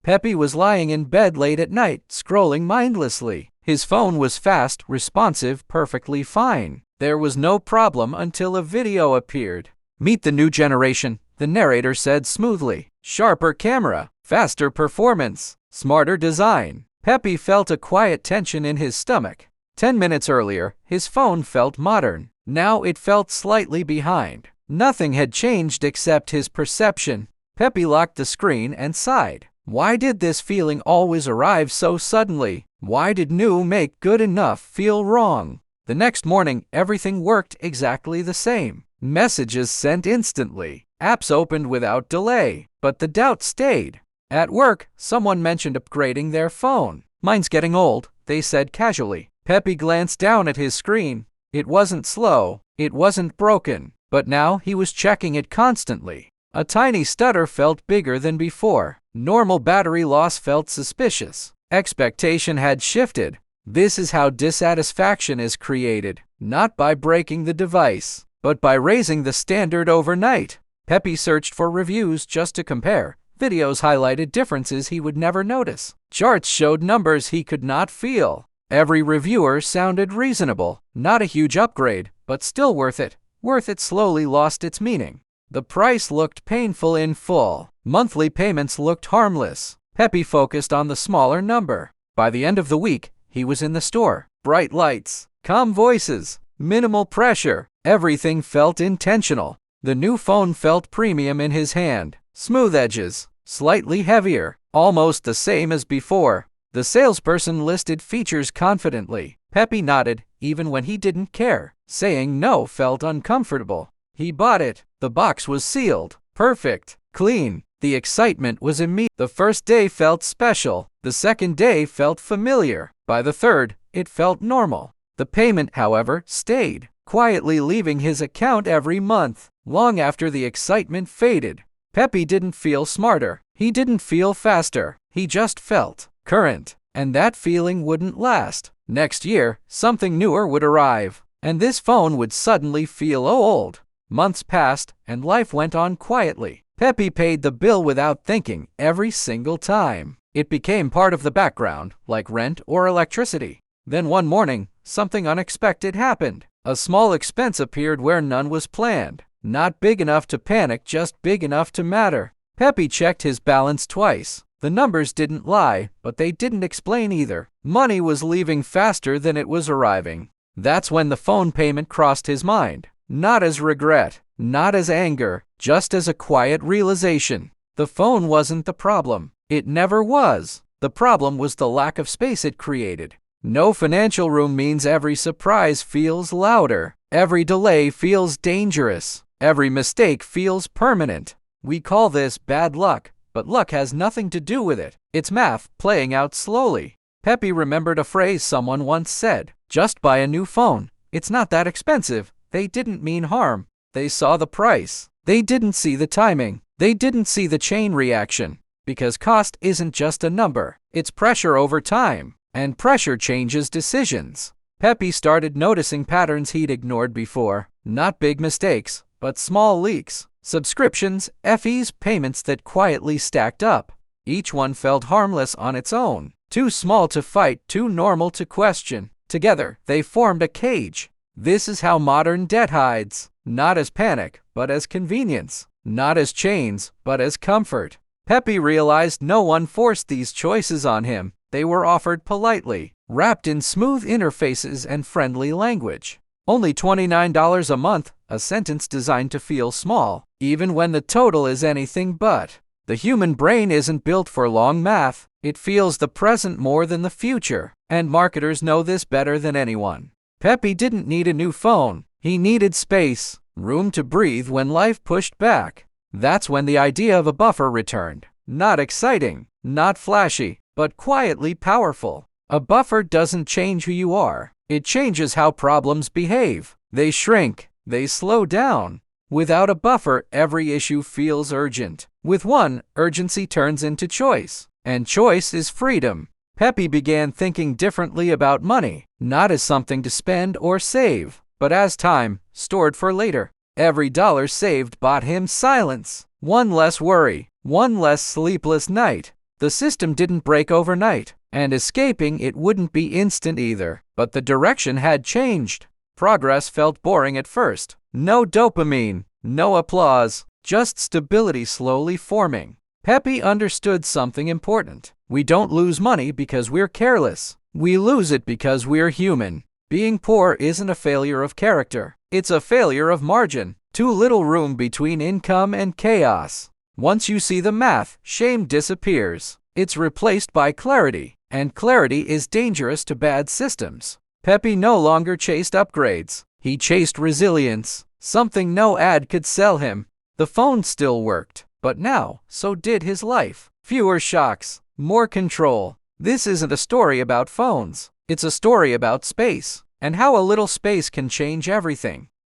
Pepe was lying in bed late at night, scrolling mindlessly. His phone was fast, responsive, perfectly fine. There was no problem until a video appeared. "Meet the new generation," the narrator said smoothly. "Sharper camera, faster performance, smarter design." Pepe felt a quiet tension in his stomach. 10 minutes earlier, his phone felt modern. Now it felt slightly behind. Nothing had changed except his perception. Pepe locked the screen and sighed. Why did this feeling always arrive so suddenly? Why did new make good enough feel wrong? The next morning, everything worked exactly the same. Messages sent instantly. Apps opened without delay. But the doubt stayed. At work, someone mentioned upgrading their phone. "Mine's getting old," they said casually. Pepe glanced down at his screen. It wasn't slow. It wasn't broken. But now he was checking it constantly. A tiny stutter felt bigger than before. Normal battery loss felt suspicious. Expectation had shifted. This is how dissatisfaction is created, not by breaking the device, but by raising the standard overnight. Pepe searched for reviews just to compare. Videos highlighted differences he would never notice. Charts showed numbers he could not feel. Every reviewer sounded reasonable. Not a huge upgrade, but still worth it. Worth it slowly lost its meaning. The price looked painful in full. Monthly payments looked harmless. Pepe focused on the smaller number. By the end of the week, he was in the store. Bright lights, calm voices, minimal pressure. Everything felt intentional. The new phone felt premium in his hand. Smooth edges, slightly heavier, almost the same as before. The salesperson listed features confidently. Pepe nodded, even when he didn't care. Saying no felt uncomfortable. He bought it. The box was sealed. Perfect. Clean. The excitement was immediate. The first day felt special. The second day felt familiar. By the third, it felt normal. The payment, however, stayed, quietly leaving his account every month, long after the excitement faded. Pepe didn't feel smarter. He didn't feel faster. He just felt current. And that feeling wouldn't last. Next year, something newer would arrive, and this phone would suddenly feel old. Months passed, and life went on quietly. Pepe paid the bill without thinking every single time. It became part of the background, like rent or electricity. Then one morning, something unexpected happened. A small expense appeared where none was planned. Not big enough to panic, just big enough to matter. Pepe checked his balance twice. The numbers didn't lie, but they didn't explain either. Money was leaving faster than it was arriving. That's when the phone payment crossed his mind. Not as regret, not as anger, just as a quiet realization. The phone wasn't the problem. It never was. The problem was the lack of space it created. No financial room means every surprise feels louder. Every delay feels dangerous. Every mistake feels permanent. We call this bad luck, but luck has nothing to do with it. It's math playing out slowly. Pepe remembered a phrase someone once said, "Just buy a new phone. It's not that expensive." They didn't mean harm. They saw the price. They didn't see the timing. They didn't see the chain reaction. Because cost isn't just a number. It's pressure over time. And pressure changes decisions. Pepe started noticing patterns he'd ignored before. Not big mistakes, but small leaks. Subscriptions, fees, payments that quietly stacked up. Each one felt harmless on its own. Too small to fight, too normal to question. Together, they formed a cage. This is how modern debt hides. Not as panic, but as convenience. Not as chains, but as comfort. Pepe realized no one forced these choices on him. They were offered politely, wrapped in smooth interfaces and friendly language. Only $29 a month, a sentence designed to feel small, even when the total is anything but. The human brain isn't built for long math. It feels the present more than the future, and marketers know this better than anyone. Pepe didn't need a new phone. He needed space, room to breathe when life pushed back. That's when the idea of a buffer returned. Not exciting, not flashy, but quietly powerful. A buffer doesn't change who you are. It changes how problems behave. They shrink. They slow down. Without a buffer, every issue feels urgent. With one, urgency turns into choice. And choice is freedom. Pepe began thinking differently about money, not as something to spend or save, but as time, stored for later. Every dollar saved bought him silence. One less worry, one less sleepless night. The system didn't break overnight, and escaping it wouldn't be instant either. But the direction had changed. Progress felt boring at first. No dopamine, no applause, just stability slowly forming. Pepe understood something important. We don't lose money because we're careless. We lose it because we're human. Being poor isn't a failure of character. It's a failure of margin. Too little room between income and chaos. Once you see the math, shame disappears. It's replaced by clarity, and clarity is dangerous to bad systems. Pepe no longer chased upgrades. He chased resilience, something no ad could sell him. The phone still worked, but now, so did his life. Fewer shocks, more control. This isn't a story about phones. It's a story about space, and how a little space can change everything.